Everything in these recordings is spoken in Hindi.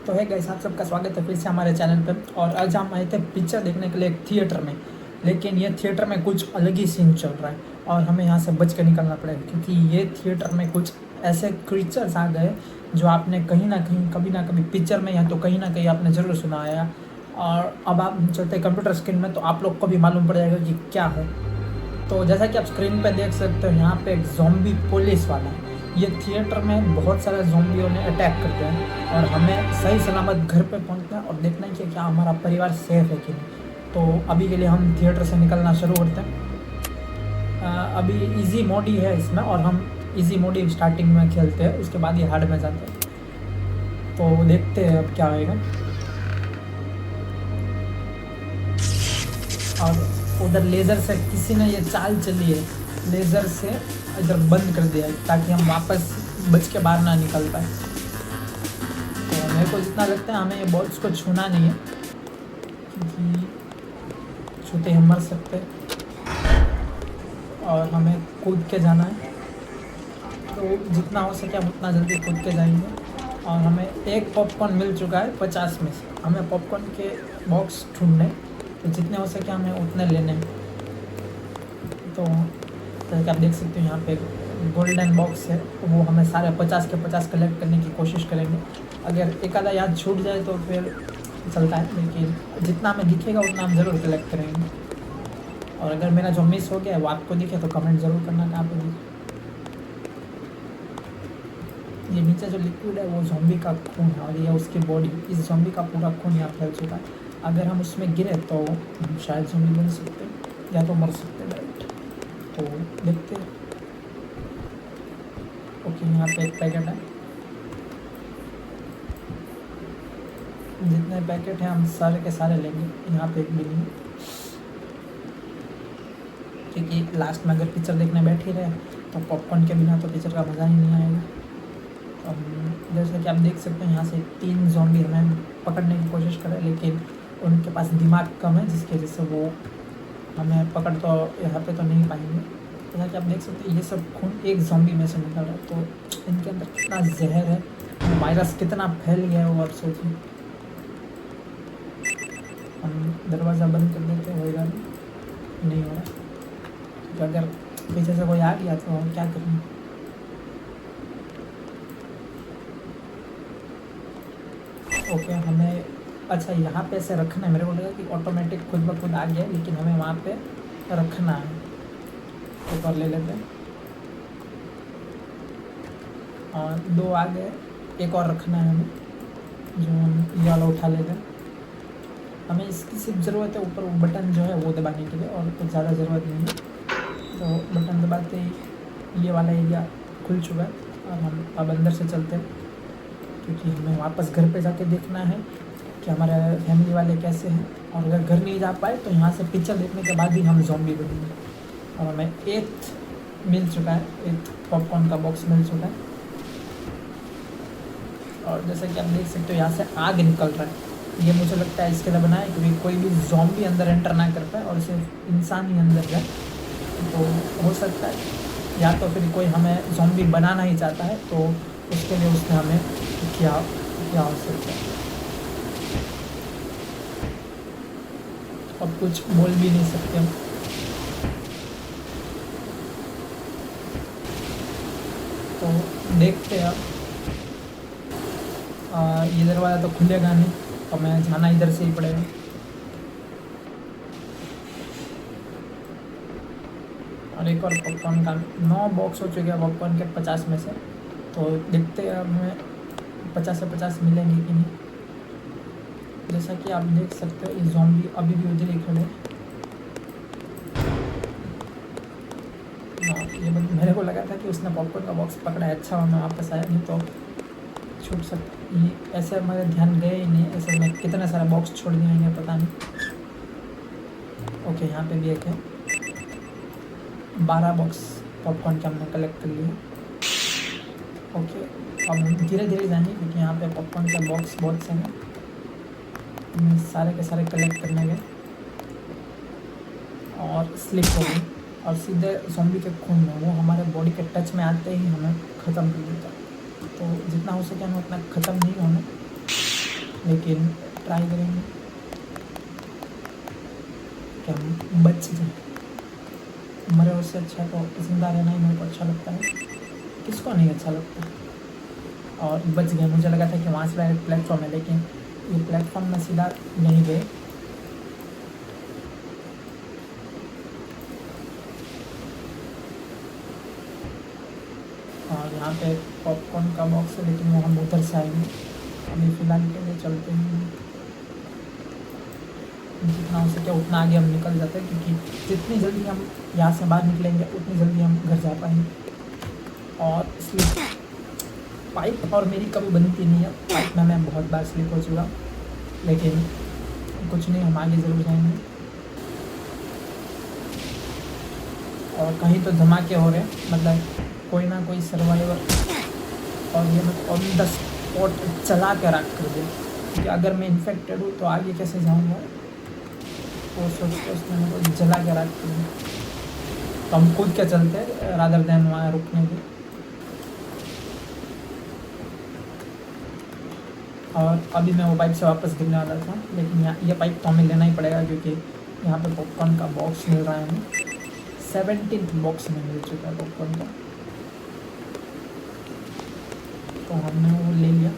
तो है गाइस, आप सबका स्वागत है फिर से हमारे चैनल पर। और आज हम आए थे पिक्चर देखने के लिए एक थिएटर में, लेकिन ये थिएटर में कुछ अलग ही सीन चल रहा है और हमें यहाँ से बच के निकलना पड़ेगा, क्योंकि ये थिएटर में कुछ ऐसे क्रीचर्स आ गए जो आपने कहीं ना कहीं कभी ना कभी पिक्चर में या तो कहीं ना कहीं आपने ज़रूर सुना है। और अब आप चलते कंप्यूटर स्क्रीन में तो आप लोग को भी मालूम पड़ जाएगा कि क्या है। तो जैसा कि आप स्क्रीन पे देख सकते हो, यहाँ पे एक ज़ॉम्बी पुलिस वाला है। ये थिएटर में बहुत सारे ज़ॉम्बियों ने अटैक करते हैं और हमें सही सलामत घर पे पहुंचना है और देखना है कि क्या हमारा परिवार सेफ है कि नहीं। तो अभी के लिए हम थिएटर से निकलना शुरू करते हैं। अभी इजी मोड ही है इसमें और हम इजी मोड ही स्टार्टिंग में खेलते हैं, उसके बाद ये हार्ड में जाते हैं। तो देखते हैं अब क्या होएगा। और उधर लेज़र से किसी ने ये चाल चली है, लेज़र से इधर बंद कर दिया है ताकि हम वापस बच के बाहर ना निकल पाए। तो मेरे को जितना लगता है हमें ये बॉल्स को छूना नहीं है, क्योंकि छूते हम मर सकते हैं और हमें कूद के जाना है। तो जितना हो सके हम उतना जल्दी कूद के जाएंगे। और हमें एक पॉपकॉर्न मिल चुका है 50 में से। हमें पॉपकॉर्न के बॉक्स ढूंढने, तो जितने हो सके हमें उतने लेने हैं। तो जैसे कि आप देख सकते हो यहाँ पे गोल्डन बॉक्स है, वो हमें सारे 50 के 50 कलेक्ट करने की कोशिश करेंगे। अगर एक आधा याद छूट जाए तो फिर चलता है, लेकिन जितना हमें दिखेगा उतना हम ज़रूर कलेक्ट करेंगे। और अगर मेरा जो मिस हो गया है वो आपको दिखे तो कमेंट ज़रूर करना कहाँ पे दिखे। ये नीचे जो लिक्विड है वो ज़ॉम्बी का खून है और ये उसकी बॉडी, इस ज़ॉम्बी का पूरा खून यहाँ फैल चुका है। अगर हम उसमें गिरे तो हम शायद ज़ॉम्बी बन सकते हैं या तो मर सकते हैं डायरेक्ट। तो देखते हैं। ओके, यहाँ पे एक पैकेट है। जितने पैकेट हैं हम सारे के सारे लेंगे। यहाँ पे एक भी नहीं, क्योंकि लास्ट में अगर पिक्चर देखने बैठ ही रहे तो पॉपकॉर्न के बिना तो पिक्चर का मज़ा ही नहीं आएगा। जैसा कि आप देख सकते हैं यहाँ से 3 ज़ॉम्बी हमें पकड़ने की कोशिश करें, लेकिन उनके पास दिमाग कम है, जिसकी वजह से वो हमें पकड़ तो यहाँ पे तो नहीं पाएंगे। जैसा कि आप देख सकते हैं ये सब खून एक ज़ॉम्बी में से निकल रहा है, तो इनके अंदर कितना जहर है, वायरस कितना फैल गया है वो आप सोचिए। हम दरवाज़ा बंद कर देते होएगा, नहीं हो रहा, तो अगर पीछे से कोई आ गया तो हम क्या करेंगे। ओके, हमें अच्छा यहाँ पे ऐसे रखना है। मेरे को लगा कि ऑटोमेटिक खुद ब खुद आ गया, लेकिन हमें वहाँ पे रखना है। एक और ले लेते हैं और 2 आ गए, एक और रखना है हमें, जो ये वाला उठा लेते हैं। हमें इसकी सिर्फ ज़रूरत है ऊपर वो बटन जो है वो दबाने के लिए, और कुछ ज़्यादा ज़रूरत नहीं है। तो बटन दबाते ही ये वाला एरिया खुल चुका है और हम अब अंदर से चलते हैं, क्योंकि हमें वापस घर पे जाके देखना है कि हमारे फैमिली वाले कैसे हैं। और अगर घर नहीं जा पाए तो यहाँ से पिक्चर देखने के बाद ही हम ज़ॉम्बी बनेंगे। और हमें 8 मिल चुका है, 8 पॉपकॉर्न का बॉक्स मिल चुका है। और जैसा कि आप देख सकते हो यहाँ से आग निकल रहा है। ये मुझे लगता है इसके लिए बनाया है क्योंकि कोई भी ज़ॉम्बी अंदर एंटर ना कर पाए और सिर्फ इंसान ही अंदर जाए। तो हो सकता है या तो फिर कोई हमें ज़ॉम्बी बनाना ही चाहता है, तो उसके लिए उसने हमें क्या क्या हो सकता है। अब कुछ बोल भी नहीं सकते हम। तो देखते हैं अब। ये दरवाज़ा तो खुलेगा नहीं, तो हमें जाना इधर से ही पड़ेगा। और एक और पॉपकॉर्न का 9 बॉक्स हो चुके हैं पॉपकॉर्न के 50 में से। तो देखते हैं अब हमें 50 से 50 मिलेंगे कि नहीं। जैसा कि आप देख सकते हो ये ज़ॉम्बी अभी भी उधर ही खड़े हैं। हाँ, ये मेरे को लगा था कि उसने पॉपकॉर्न का बॉक्स पकड़ा है, अच्छा मैं वापस आया, नहीं तो छूट सकता। ये ऐसे मेरे ध्यान गए ही नहीं, ऐसे मैं कितना सारा बॉक्स छोड़ दिया है पता नहीं। ओके, यहाँ पे भी एक है। 12 बॉक्स पॉपकॉर्न के हमने कलेक्ट कर लिए। ओके, अब हम धीरे धीरे जाएंगे क्योंकि यहाँ पे पॉपकॉर्न के बॉक्स बहुत से हैं। हमें सारे के सारे कलेक्ट करने गए और स्लिप हो गई और सीधे ज़ॉम्बी के खून में वो हमारे बॉडी के टच में आते ही हमें ख़त्म कर देता है। तो जितना हो सके हमें उतना ख़त्म नहीं होना। लेकिन ट्राई करेंगे कि हम बच जाए। मरे उससे अच्छा तो जिंदा रहना ही मेरे को अच्छा लगता है, किसको नहीं अच्छा लगता। और बच गए। मुझे लगा था कि वहाँ से डायरेक्ट प्लेटफॉर्म है, लेकिन ये प्लेटफॉर्म में सीधा नहीं गए। और यहाँ पे पॉपकॉर्न का बॉक्स है, लेकिन वो हम उधर से आएंगे। अभी फ़िलहाल के लिए चलते हैं, जितना हो सके उतना आगे हम निकल जाते हैं, क्योंकि जितनी जल्दी हम यहाँ से बाहर निकलेंगे उतनी जल्दी हम घर जा पाएंगे। और इसलिए पाइप और मेरी कभी बनती नहीं है, पाइप में मैं बहुत बार स्लिप हो चुका, लेकिन कुछ नहीं, हम आगे ज़रूर जाएंगे। और कहीं तो धमाके हो रहे हैं, मतलब कोई ना कोई सर्वाइवर, और ये मैं ऑन द स्पॉट चला के रख कर दे, क्योंकि अगर मैं इन्फेक्टेड हूँ तो आगे कैसे जाऊँगा, वो सोच के उसने मेरे को जला के रख कर दिया। तो हम कूद के चलते हैं रादर देन वहाँ रुकने के। और अभी मैं वो पाइप से वापस गिरने वाला था, लेकिन ये पाइप तो हमें लेना ही पड़ेगा, क्योंकि यहाँ पे पॉपकॉर्न का बॉक्स मिल रहा है हमें। 17th बॉक्स में मिल चुका है पॉपकॉर्न का, तो हमने वो ले लिया।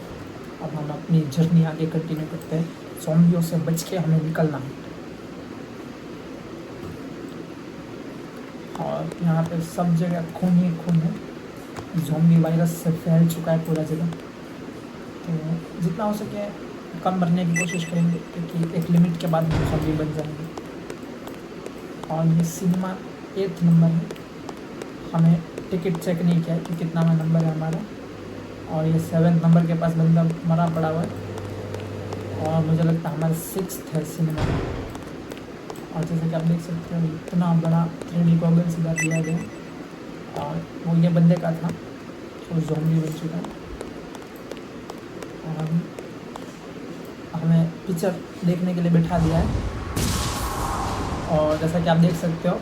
अब हम अपनी जर्नी आगे कंटिन्यू करते हैं। ज़ॉम्बियों से बच के हमें निकलना है। और यहाँ पे सब जगह खून ही खून है, ज़ॉम्बी वायरस से फैल चुका है पूरा जगह। तो जितना हो सके कम मरने की कोशिश करेंगे, क्योंकि एक लिमिट के बाद हम ज़ॉम्बी बन जाएंगे। और ये सिनेमा 8th नंबर है, हमें टिकट चेक नहीं किया कि कितना में नंबर है हमारा। और ये 7th नंबर के पास बंदा मरा पड़ा हुआ है, और मुझे लगता है हमारा 6th है सिनेमा। और जैसे कि आप देख सकते हो इतना बड़ा 3D गॉगल्स इधर दिया गया, और वो ये बंदे का था जो ज़ॉम्बी बन चुका है। और हमें पिक्चर देखने के लिए बिठा दिया है, और जैसा कि आप देख सकते हो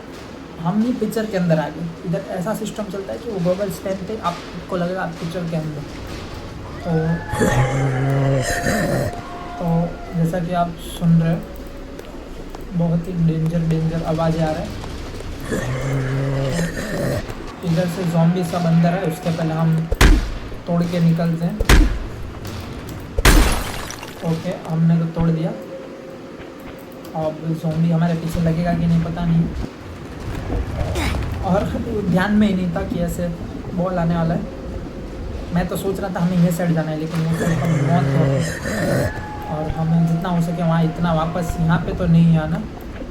हम ही पिक्चर के अंदर आ गए। इधर ऐसा सिस्टम चलता है कि वो गॉगल्स पहनते आपको लगेगा आप पिक्चर के अंदर। तो जैसा कि आप सुन रहे हो, बहुत ही डेंजर आवाज़ आ रहा है। इधर से ज़ॉम्बी सब अंदर है, उसके पहले हम तोड़ के निकलते हैं। ओके, हमने तो तोड़ दिया। अब ज़ॉम्बी हमारे पीछे लगेगा कि नहीं पता नहीं, और ध्यान में ही नहीं था कि ऐसे बॉल आने वाला है। मैं तो सोच रहा था हमें ये साइड जाना है, लेकिन वो साइड हम बहुत हो, और हमें जितना हो सके वहाँ इतना वापस यहाँ पे तो नहीं आना,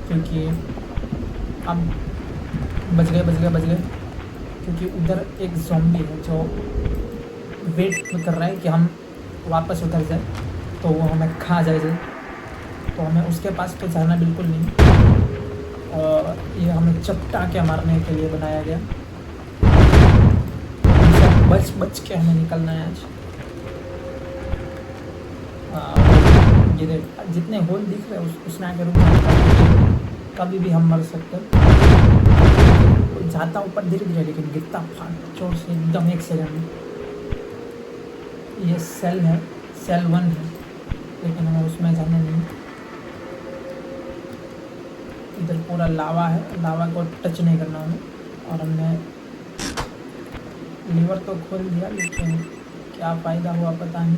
क्योंकि अब बच गए, क्योंकि उधर एक ज़ॉम्बी है जो वेट कर रहा है कि हम वापस उधर जाए, तो वो हमें खा जाए। तो हमें उसके पास तो जाना बिल्कुल नहीं, और ये हमें चपटा के मारने के लिए बनाया गया। बच के हमें निकलना है आज। ये जितने होल दिख रहे हैं उसमें आके रुक जाता, कभी भी हम मर सकते हैं। जाता ऊपर धीरे, लेकिन गिरता फाट चोट से एकदम 1 सेकंड में। ये सेल है, सेल 1 है, लेकिन हमें उसमें जाना नहीं। इधर पूरा लावा है, लावा को टच नहीं करना हमें। और हमने लीवर तो खोल दिया, लेकिन क्या फ़ायदा हुआ पता नहीं।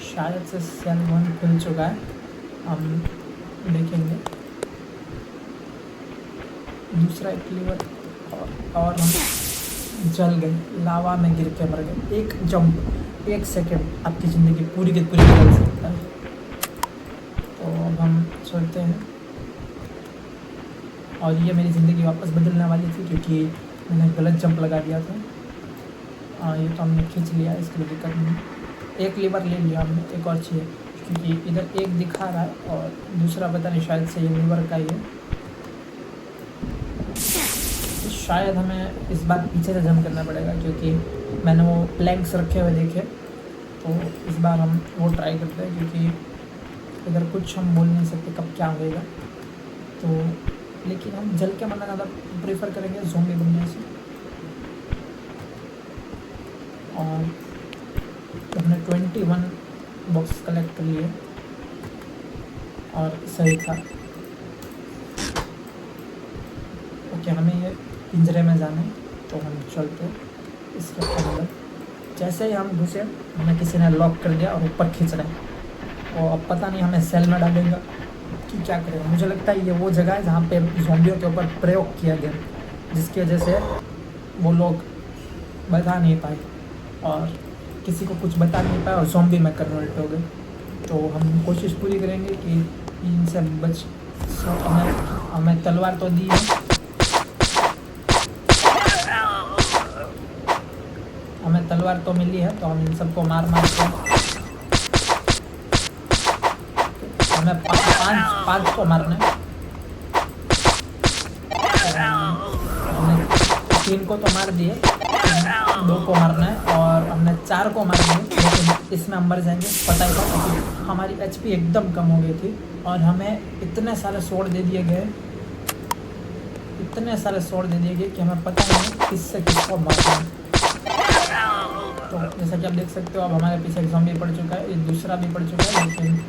शायद से सेल 1 खुल चुका है, हम देखेंगे। दूसरा एक लीवर, और हम जल गए, लावा में गिर के मर गए। एक जंप, 1 सेकंड आपकी ज़िंदगी पूरी की पूरी बदल सकता है। तो अब हम चलते हैं, और ये मेरी ज़िंदगी वापस बदलने वाली थी, क्योंकि मैंने गलत जंप लगा दिया था। ये तो हमने खींच लिया, इसके लिए दिक्कत नहीं। एक लीवर ले लिया हमने, एक और चाहिए, क्योंकि इधर एक दिखा रहा है और दूसरा पता नहीं, शायद से ये लीवर का ही है। तो शायद हमें इस बार पीछे से जंप करना पड़ेगा, क्योंकि मैंने वो प्लैंक्स रखे हुए देखे। तो इस बार हम वो ट्राई करते हैं, क्योंकि इधर कुछ हम बोल नहीं सकते कब क्या होएगा। तो लेकिन हम जल के मरना ज़्यादा प्रेफर करेंगे ज़ॉम्बी बनने से। और तो हमने 21 बॉक्स कलेक्ट कर लिए, और सही था। ओके, हमें ये पिंजरे में जाना है तो हम चलते हैं इसके अंदर। जैसे ही हम घुसे हमें किसी ने लॉक कर दिया और ऊपर खींच रहे हैं, और अब पता नहीं हमें सेल में डालेगा कि क्या करेगा। मुझे लगता है ये वो जगह है जहाँ पे ज़ॉम्बियों के ऊपर प्रयोग किया गया, जिसकी वजह से वो लोग बता नहीं पाए और किसी को कुछ बता नहीं पाए और ज़ॉम्बी में कन्वर्ट हो गए। तो हम कोशिश पूरी करेंगे कि इनसे बच। हमें तलवार तो दी है, हमें तलवार तो मिली है, तो हम इन सबको मार के हमें पाँच को मारना है। हमने 3 को तो मार दिए, 2 को मारना है और हमने 4 को मार दिए, लेकिन इसमें हम मर जाएंगे पता ही था, क्योंकि हमारी HP एकदम कम हो गई थी और हमें इतने सारे स्वॉर्ड दे दिए गए, कि हमें पता नहीं किससे किसको मारना है। तो जैसा कि आप देख सकते हो, अब हमारे पीछे एक ज़ॉम्बी पड़ चुका है, एक दूसरा भी पड़ चुका है, लेकिन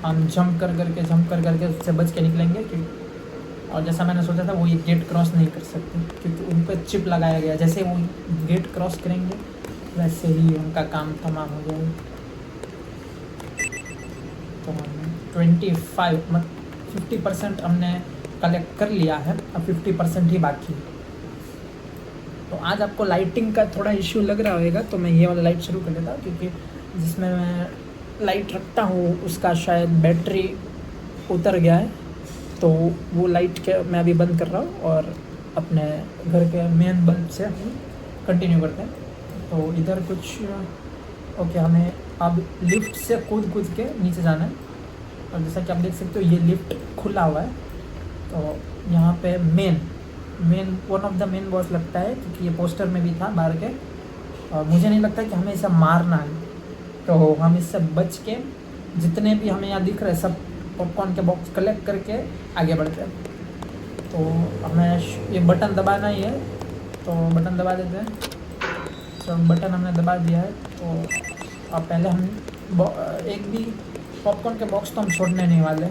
हम जंप कर करके उससे बच के निकलेंगे। और जैसा मैंने सोचा था, वो ये गेट क्रॉस नहीं कर सकते क्योंकि उन पर चिप लगाया गया। जैसे वो गेट क्रॉस करेंगे वैसे ही उनका काम तमाम हो जाएगा। तो हम 50% हमने कलेक्ट कर लिया है, अब 50% ही बाकी है। तो आज आपको लाइटिंग का थोड़ा इश्यू लग रहा होगा, तो मैं ये वाला लाइट शुरू कर देता हूँ, क्योंकि जिसमें मैं लाइट रखता हूँ उसका शायद बैटरी उतर गया है, तो वो लाइट के मैं अभी बंद कर रहा हूँ और अपने घर के मेन बल्ब से हम कंटिन्यू करते हैं। तो इधर कुछ ओके, हमें अब लिफ्ट से कूद के नीचे जाना है। और जैसा कि आप देख सकते हो, ये लिफ्ट खुला हुआ है। तो यहाँ पे main one of the main boss लगता है, क्योंकि ये पोस्टर में भी था बाहर के। और मुझे नहीं लगता कि हमें इसे मारना है, तो हम इससे बच के जितने भी हमें यहाँ दिख रहे हैं सब पॉपकॉर्न के बॉक्स कलेक्ट करके आगे बढ़ते हैं। तो हमें ये बटन दबाना ही है, तो बटन दबा देते हैं। तो बटन हमने दबा दिया है। तो अब पहले हम एक भी पॉपकॉर्न के बॉक्स तो हम छोड़ने नहीं वाले,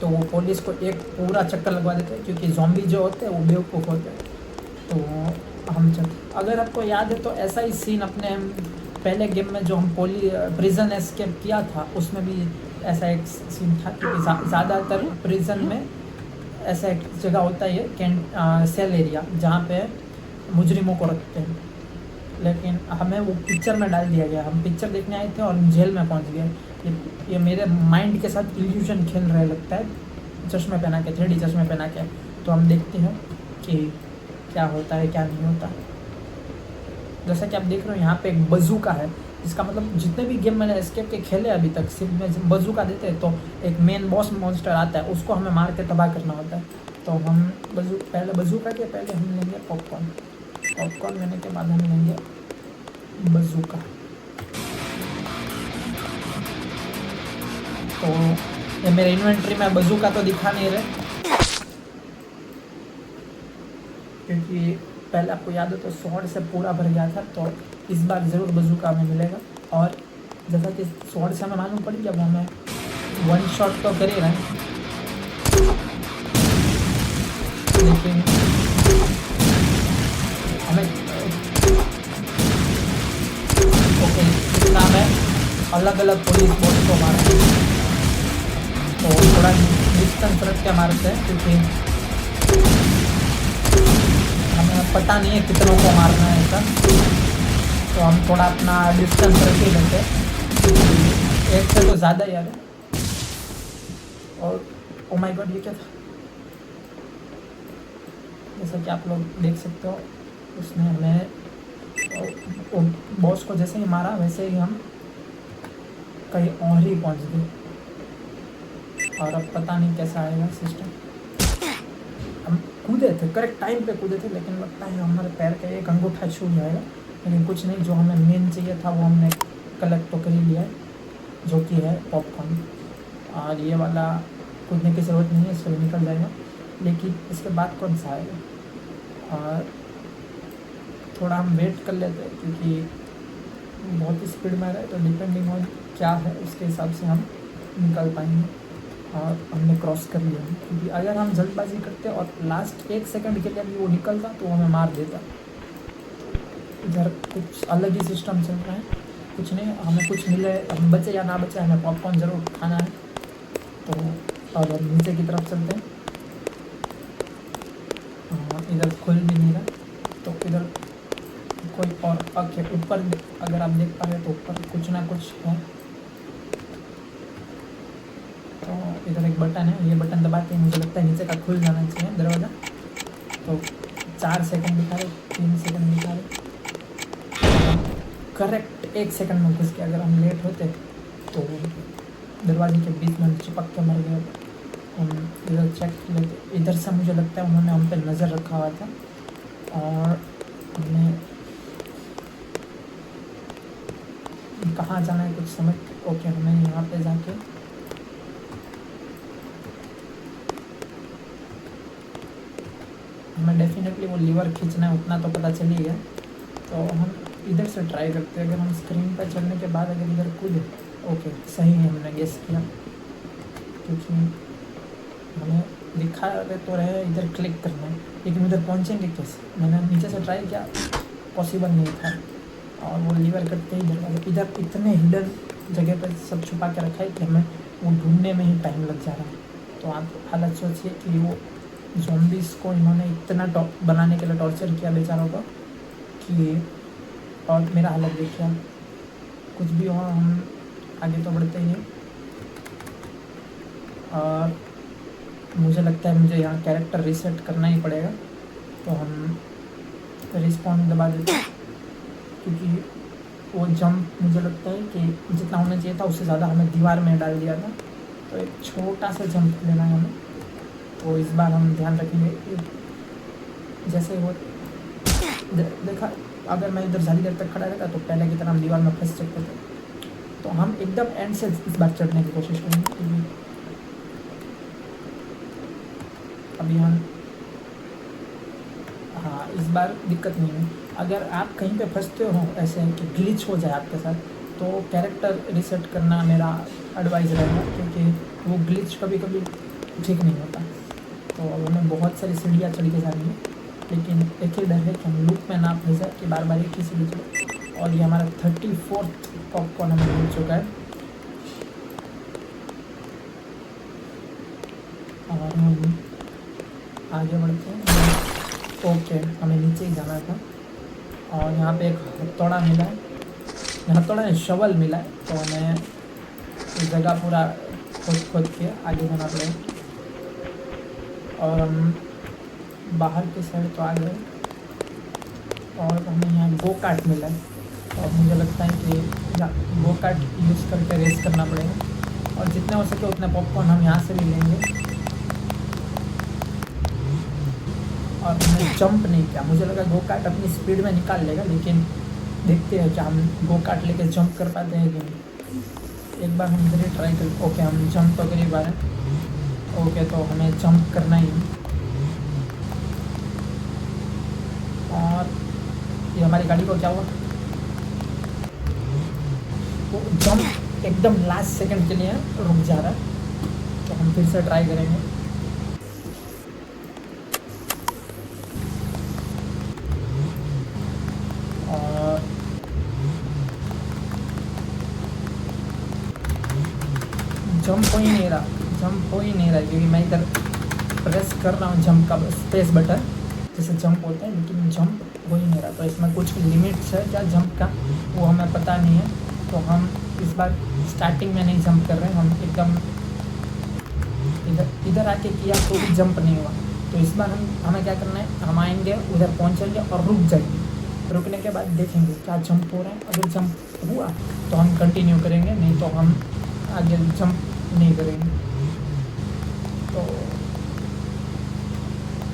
तो वो पुलिस को एक पूरा चक्कर लगवा देते हैं, क्योंकि ज़ॉम्बी जो होते हैं वो बेवकूफ़ होते हैं। तो हम अगर आपको याद है तो ऐसा ही सीन अपने पहले गेम में जो हम प्रिजन एस्केप किया था, उसमें भी ऐसा एक सीन था, क्योंकि ज़्यादातर प्रिजन में ऐसा एक जगह होता है सेल एरिया, जहाँ पे मुजरिमों को रखते हैं। लेकिन हमें वो पिक्चर में डाल दिया गया, हम पिक्चर देखने आए थे और जेल में पहुँच गए। ये मेरे माइंड के साथ इल्यूजन खेल रहे लगता है, चश्मे पहना के, 3D चश्मे पहना के। तो हम देखते हैं कि क्या होता है क्या नहीं होता। जैसा कि आप देख रहे हो, यहाँ पे एक बजूका है, इसका मतलब जितने भी गेम मैंने एस्केप के खेले अभी तक, सिर्फ में बजूका देते हैं तो एक मेन बॉस मॉन्स्टर आता है, उसको हमें मार के तबाह करना होता है। तो हम पहले बजूका के पहले हम लेंगे पॉपकॉर्न लेने के बाद हम लेंगे बजूका। तो ये मेरे इन्वेंट्री में बजूका तो दिखा नहीं रहे, क्योंकि पहले आपको याद हो तो स्वॉर्ड से पूरा भर गया था। तो इस बार ज़रूर बजूका हमें मिलेगा। और जैसा कि स्वॉर्ड से हमें मालूम पड़ गया, वो हमें 1 शॉट तो कर ही रहे हैं, लेकिन हमें ओके इतना है अलग अलग पुलिस बोर्ड को मारा, तो थोड़ा डिस्टेंस रख के मारते हैं, क्योंकि हमें पता नहीं है कितनों को मारना है ऐसा। तो हम थोड़ा अपना डिस्टेंस रख ही लेते हैं, एक से तो ज़्यादा यार है। और ओ माय गॉड, ये क्या था? जैसा कि आप लोग देख सकते हो, उसने हमें बॉस को जैसे ही मारा वैसे ही हम कहीं और ही पहुंच गए। और अब पता नहीं कैसा आएगा सिस्टम। हम कूदे थे, करेक्ट टाइम पे कूदे थे, लेकिन लगता है हमारे पैर का एक अंगूठा छू जाएगा। लेकिन कुछ नहीं, जो हमें मेन चाहिए था वो हमने कलेक्ट तो कर ही लिया है, जो कि है पॉपकॉर्न। और ये वाला कूदने की ज़रूरत नहीं है, इससे निकल जाएगा। लेकिन इसके बाद कौन सा आएगा? और थोड़ा हम वेट कर लेते हैं, क्योंकि बहुत ही स्पीड में आ रहा है, तो डिपेंडिंग ऑन क्या है उसके हिसाब से हम निकल पाएंगे। और हमने क्रॉस कर लिया, क्योंकि अगर हम जल्दबाजी करते और लास्ट 1 सेकंड के लिए भी वो निकलता तो हमें मार देता। इधर कुछ अलग ही सिस्टम चल रहा है, कुछ नहीं, हमें कुछ मिले, हम बचे या ना बचे, हमें पॉपकॉर्न ज़रूर खाना है। तो अब हम नीचे की तरफ चलते हैं। इधर खुल भी नहीं रहा, तो इधर कोई और ओके ऊपर अगर आप देख पा रहे तो ऊपर कुछ ना कुछ है। तो इधर एक बटन है, ये बटन दबाते ही मुझे लगता है नीचे का खुल जाना चाहिए दरवाज़ा। तो 4 सेकंड दिखा रहे, 3 सेकंड दिखा रहे, करेक्ट 1 सेकंड में घुस के अगर हम लेट होते तो दरवाजे के बीच में चिपक के मर गए। हम इधर चेक कर लेते, इधर से मुझे लगता है उन्होंने हम पे नज़र रखा हुआ था और हमें कहाँ जाना है कुछ समझ। ओके, हमें यहाँ पे जाके हमें डेफिनेटली वो लीवर खींचना है, उतना तो पता चल ही गया। तो हम इधर से ट्राई करते हैं, अगर हम स्क्रीन पर चढ़ने के बाद अगर इधर कूदे, ओके सही है, हमने गेस किया, क्योंकि हमें दिखा रहे तो रहे इधर क्लिक करना है, लेकिन उधर पहुँचेंगे कैसे। मैंने नीचे से ट्राई किया, पॉसिबल नहीं था, और वो लीवर करते ही दरवाजा इधर इतने हिडन जगह पर सब छुपा के रखा है कि हमें वो ढूंढने में ही टाइम लग जा रहा है। तो आप हालत सोचिए कि वो ज़ॉम्बीज़ को इन्होंने इतना बनाने के लिए टॉर्चर किया बेचारों को कि, और मेरा हालत देखिए। कुछ भी हो, हम आगे तो बढ़ते ही हैं। और मुझे लगता है मुझे यहाँ कैरेक्टर रीसेट करना ही पड़ेगा, तो हम रिस्पॉन्ड दबा देते हैं, क्योंकि वो जंप मुझे लगता है कि जितना होना चाहिए था उससे ज़्यादा हमें दीवार में डाल दिया था। तो एक छोटा सा जंप लेना है हमें, तो इस बार हम ध्यान रखेंगे। जैसे वो देखा, अगर मैं इधर ज़्यादा देर तक खड़ा रहता तो पहले की तरह हम दीवार में फंस सकते थे। तो हम एकदम एंड से इस बार चढ़ने की कोशिश करेंगे, क्योंकि अभी हम, हाँ इस बार दिक्कत नहीं है। अगर आप कहीं पे फंसते हो ऐसे कि ग्लिच हो जाए आपके साथ, तो कैरेक्टर रीसेट करना मेरा एडवाइस रहेगा, क्योंकि वो ग्लिच कभी कभी ठीक नहीं होता। तो हमें बहुत सारी सीढ़ियाँ चढ़ के जानी है, लेकिन एक ही डर है कि हम लूप में ना फंस जाए कि बार बार एक ही सीढ़ी चढ़े। और ये हमारा 34 पॉपकॉर्न हमें मिल चुका है। और हम आगे बढ़ते हैं। ओके, हमें नीचे ही जाना था, और यहाँ पे एक हथौड़ा मिला है, हथौड़ा शवल मिला है, तो हमें इस जगह पूरा खोद के आगे जाना पड़ेगा। और हम बाहर की साइड तो आ गए, और हमें यहाँ गो कार्ट मिला है, और मुझे लगता है कि गो कार्ट यूज़ करके रेस करना पड़ेगा, और जितने हो सके उतने पॉपकॉर्न हम यहाँ से भी लेंगे। और हमने जंप नहीं किया, मुझे लगा गो कार्ट अपनी स्पीड में निकाल लेगा, लेकिन देखते हैं क्या हम गो कार्ट लेके जंप कर पाते हैं कि नहीं। एक बार हम इधर ही ट्राई कर, ओके हम जंप तो कर ही पा रहे हैं। ओके, तो हमें जंप करना ही। और ये हमारी गाड़ी को क्या हुआ, वो जंप एकदम लास्ट सेकंड के लिए रुक जा रहा है, तो हम फिर से ट्राई करेंगे। जंप हो ही नहीं रहा, क्योंकि मैं इधर प्रेस कर रहा हूँ जंप का स्पेस बटन, जैसे जंप होता है, लेकिन जंप हो ही नहीं रहा। तो इसमें कुछ लिमिट्स है क्या जंप का, वो हमें पता नहीं है। तो हम इस बार स्टार्टिंग में नहीं जंप कर रहे हैं, हम एकदम इधर आके किया तो भी जंप नहीं हुआ। तो इस बार हमें क्या करना है, हम आएंगे उधर पहुँचेंगे और रुक जाएंगे। रुकने के बाद देखेंगे क्या जंप हो रहा है, अगर जंप हुआ तो हम कंटिन्यू करेंगे, नहीं तो हम आगे जंप नहीं करेंगे। तो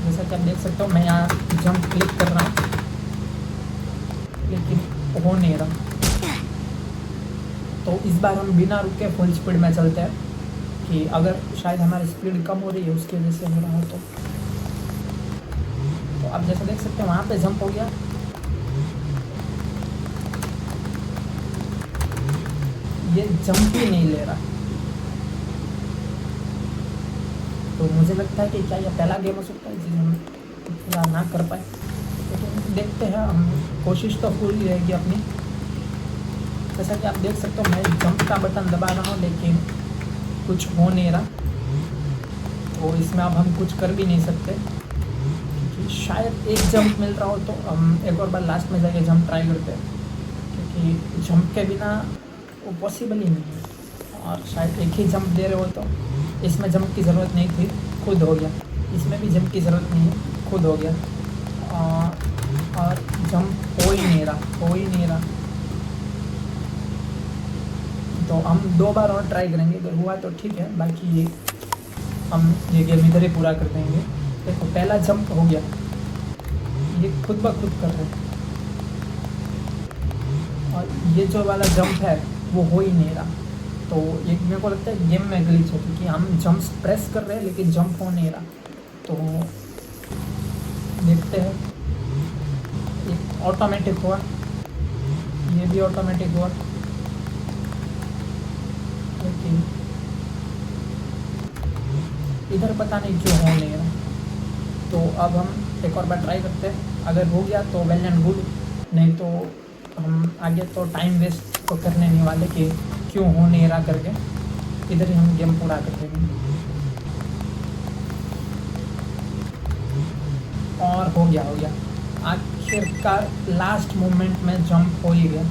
जैसा कि आप देख सकते हो, मैं यहाँ जंप क्लिक कर रहा हूँ, लेकिन हो नहीं रहा। तो इस बार हम बिना रुके फुल स्पीड में चलते हैं, कि अगर शायद हमारी स्पीड कम हो रही है उसकी वजह से हो रहा हो। तो आप जैसा देख सकते हो वहाँ पे जंप हो गया, ये जंप ही नहीं ले रहा। मुझे लगता है कि क्या यह पहला गेम हो सकता है जिसे हम पूरा ना कर पाए, लेकिन देखते हैं। हम कोशिश तो पूरी रहेगी अपनी। जैसा कि आप देख सकते हो मैं जंप का बटन दबा रहा हूँ लेकिन कुछ हो नहीं रहा, तो इसमें अब हम कुछ कर भी नहीं सकते, क्योंकि शायद एक जंप मिल रहा हो तो हम एक और बार लास्ट में जाके जंप ट्राई करते हैं, क्योंकि जंप के बिना वो पॉसिबल ही नहीं है। और शायद एक ही जंप दे रहे हो तो इसमें जंप की ज़रूरत नहीं थी, खुद हो गया। इसमें भी जंप की ज़रूरत नहीं है, खुद हो गया। और जंप हो ही नहीं रहा। तो हम 2 बार और ट्राई करेंगे, अगर हुआ तो ठीक है, बाकी हम ये गेम इधर ही पूरा कर देंगे। देखो पहला जंप हो गया, ये खुद ब खुद कर रहे हैं, और ये जो वाला जंप है वो हो ही नहीं रहा। तो ये मेरे को लगता है गेम में ग्लिच है, क्योंकि हम जंप्स प्रेस कर रहे हैं लेकिन जंप हो नहीं रहा। तो देखते हैं, एक ऑटोमेटिक हुआ, ये भी ऑटोमेटिक हुआ, लेकिन इधर पता नहीं क्यों हो नहीं रहा। तो अब हम एक और बार ट्राई करते हैं, अगर हो गया तो वेल एंड गुड, नहीं तो हम आगे तो टाइम वेस्ट तो करने नहीं वाले कि क्यों हो नहीं रहा करके, इधर ही हम गेम पूरा कर देंगे। और हो गया आखिरकार लास्ट मोमेंट में जंप हो ही गया।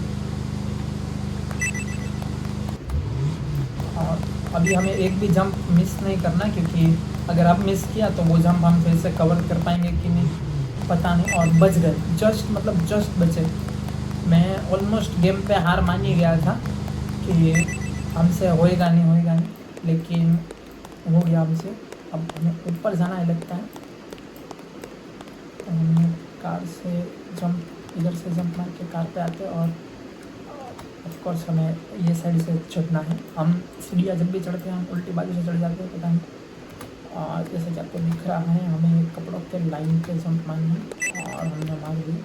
और अभी हमें एक भी जंप मिस नहीं करना, क्योंकि अगर अब मिस किया तो वो जंप हम फिर से कवर कर पाएंगे कि नहीं पता नहीं। और बच गए, जस्ट बचे। मैं ऑलमोस्ट गेम पे हार मान ही गया था कि हमसे होएगा नहीं, लेकिन हो गया हमसे। अब हमें ऊपर जाना है लगता है, तो हमें कार से जंप, इधर से जंप मार के कार पे आते, और ऑफ कोर्स हमें ये साइड से चढ़ना है। हम सीढ़ियाँ जब भी चढ़ते हैं हम उल्टी बाजू से चढ़ जाते हैं, पता नहीं। और जैसे कि आपको दिख रहा है हमें कपड़ों के लाइन पे जंप मारना है, और हमने मार दी।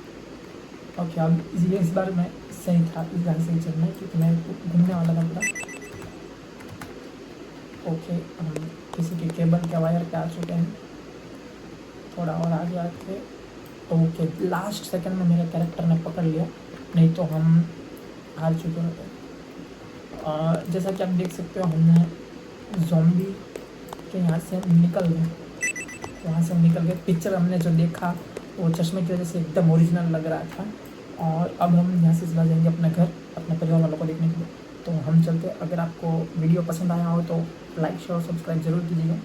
ओके, अब इस बार मैं सही था, इस बार सही चलना है, क्योंकि मैं घूमने वाला था पूरा। ओके, हम किसी के केबल के वायर पे आ चुके हैं, थोड़ा और आगे आके। ओके, लास्ट सेकंड में मेरे कैरेक्टर ने पकड़ लिया, नहीं तो हम हार चुके होते। और जैसा कि आप देख सकते हो हमने ज़ॉम्बी के यहाँ से निकल गए, पिक्चर हमने जो देखा वो चश्मे की वजह से एकदम ओरिजिनल लग रहा था। और अब हम यहाँ से चला जाएंगे अपने घर, अपने परिवार वालों को देखने के लिए। तो हम चलते। अगर आपको वीडियो पसंद आया हो तो लाइक शेयर और सब्सक्राइब जरूर कीजिएगा।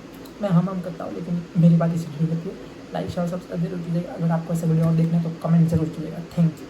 मैं हम करता हूँ, लेकिन मेरी बात इसी होती है, लाइक शेयर और सब्सक्राइब जरूर कीजिएगा। अगर आपको ऐसे वीडियो और देखना है तो कमेंट जरूर कीजिएगा। Thank you.